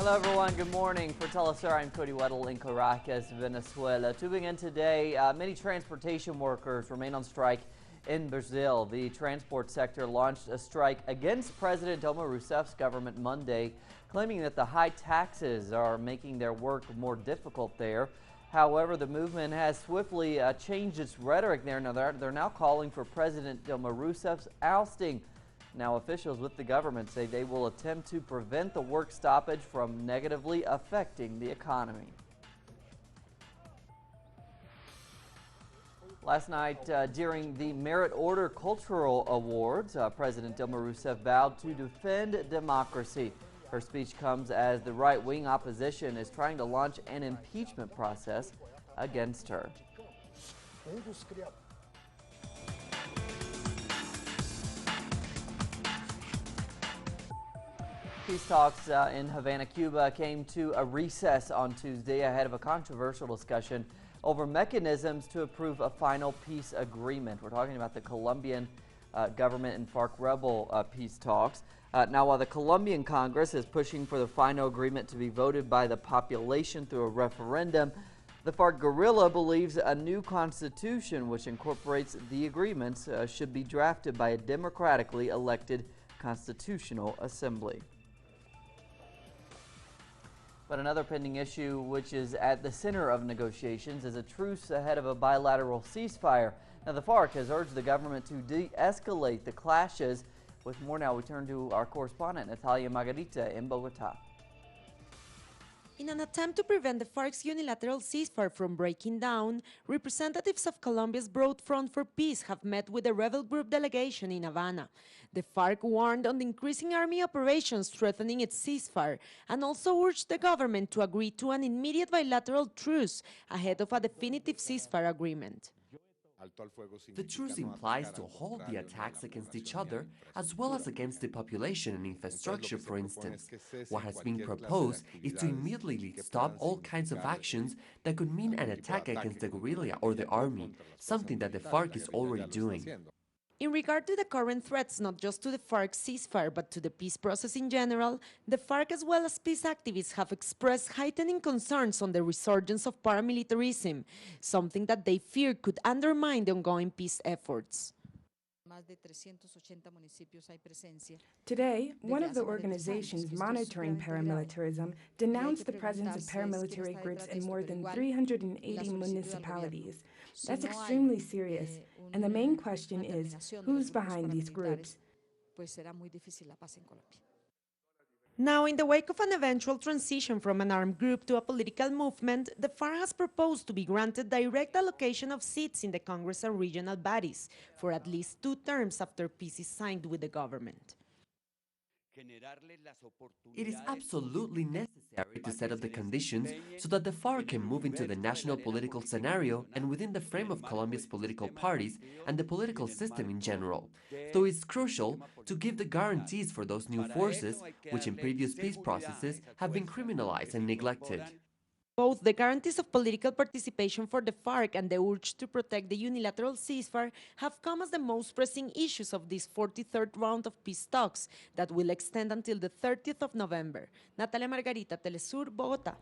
Hello everyone, good morning. For teleSUR, I'm Cody Weddle in Caracas, Venezuela. To begin today, many transportation workers remain on strike in Brazil. The transport sector launched a strike against President Dilma Rousseff's government Monday, claiming that the high taxes are making their work more difficult there. However, the movement has swiftly changed its rhetoric there. Now they're now calling for President Dilma Rousseff's ousting. Now, officials with the government say they will attempt to prevent the work stoppage from negatively affecting the economy. Last night, during the Merit Order Cultural Awards, President Dilma Rousseff vowed to defend democracy. Her speech comes as the right-wing opposition is trying to launch an impeachment process against her. Peace talks in Havana, Cuba came to a recess on Tuesday ahead of a controversial discussion over mechanisms to approve a final peace agreement. We're talking about the Colombian government and FARC rebel peace talks. Now, while the Colombian Congress is pushing for the final agreement to be voted by the population through a referendum, the FARC guerrilla believes a new constitution which incorporates the agreements should be drafted by a democratically elected constitutional assembly. But another pending issue which is at the center of negotiations is a truce ahead of a bilateral ceasefire. Now, the FARC has urged the government to de-escalate the clashes. With more now, we turn to our correspondent, Natalia Margarita in Bogota. In an attempt to prevent the FARC's unilateral ceasefire from breaking down, representatives of Colombia's Broad Front for Peace have met with the rebel group delegation in Havana. The FARC warned on the increasing army operations threatening its ceasefire and also urged the government to agree to an immediate bilateral truce ahead of a definitive ceasefire agreement. The truce implies to halt the attacks against each other as well as against the population and infrastructure, for instance. What has been proposed is to immediately stop all kinds of actions that could mean an attack against the guerrilla or the army, something that the FARC is already doing. In regard to the current threats, not just to the FARC ceasefire, but to the peace process in general, the FARC as well as peace activists have expressed heightening concerns on the resurgence of paramilitarism, something that they fear could undermine the ongoing peace efforts. Today, one of the organizations monitoring paramilitarism denounced the presence of paramilitary groups in more than 380 municipalities. That's extremely serious, and the main question is, who's behind these groups? Now, in the wake of an eventual transition from an armed group to a political movement, the FARC has proposed to be granted direct allocation of seats in the Congress and regional bodies for at least 2 terms after peace is signed with the government. It is absolutely necessary to set up the conditions so that the FARC can move into the national political scenario and within the frame of Colombia's political parties and the political system in general. So it's crucial to give the guarantees for those new forces, which in previous peace processes have been criminalized and neglected. Both the guarantees of political participation for the FARC and the urge to protect the unilateral ceasefire have come as the most pressing issues of this 43rd round of peace talks that will extend until the 30th of November. Natalia Margarita, teleSUR, Bogota.